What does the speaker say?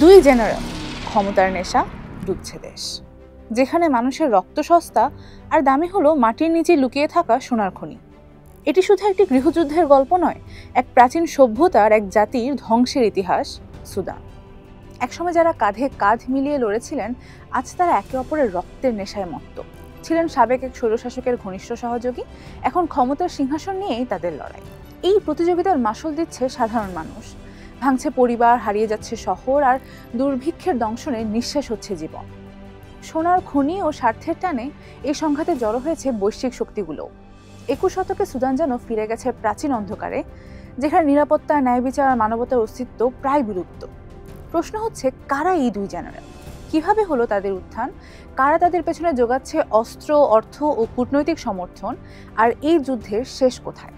দুই জেনারেল, ক্ষমতার নেশা, ডুবছে দেশ। যেখানে মানুষের রক্ত সস্তা আর দামি হলো মাটির নিচে লুকিয়ে থাকা সোনার খনি। এটি শুধু একটি গৃহযুদ্ধের গল্প নয়, এক প্রাচীন সভ্যতার, এক জাতির ধ্বংসের ইতিহাস। সুদান একসময় যারা কাঁধে কাঁধ মিলিয়ে লড়েছিলেন, আজ তারা একে অপরের রক্তের নেশায় মত্ত। ছিলেন সাবেক এক স্বৈরশাসকের ঘনিষ্ঠ সহযোগী, এখন ক্ষমতার সিংহাসন নিয়েই তাদের লড়াই। এই প্রতিযোগিতার মাসুল দিচ্ছে সাধারণ মানুষ। ভাঙছে পরিবার, হারিয়ে যাচ্ছে শহর, আর দুর্ভিক্ষের দংশনে নিঃশেষ হচ্ছে জীবন। সোনার খনি ও স্বার্থের টানে এই সংঘাতে জড়ো হয়েছে বৈশ্বিক শক্তিগুলোও। 21 শতকে সুদান যেন ফিরে গেছে প্রাচীন অন্ধকারে, যেখানে নিরাপত্তা, ন্যায় বিচার আর মানবতার অস্তিত্ব প্রায় বিলুপ্ত। প্রশ্ন হচ্ছে, কারা এই দুই জেনারেল? কিভাবে হলো তাদের উত্থান? কারা তাদের পেছনে জোগাচ্ছে অস্ত্র, অর্থ ও কূটনৈতিক সমর্থন? আর এই যুদ্ধের শেষ কোথায়?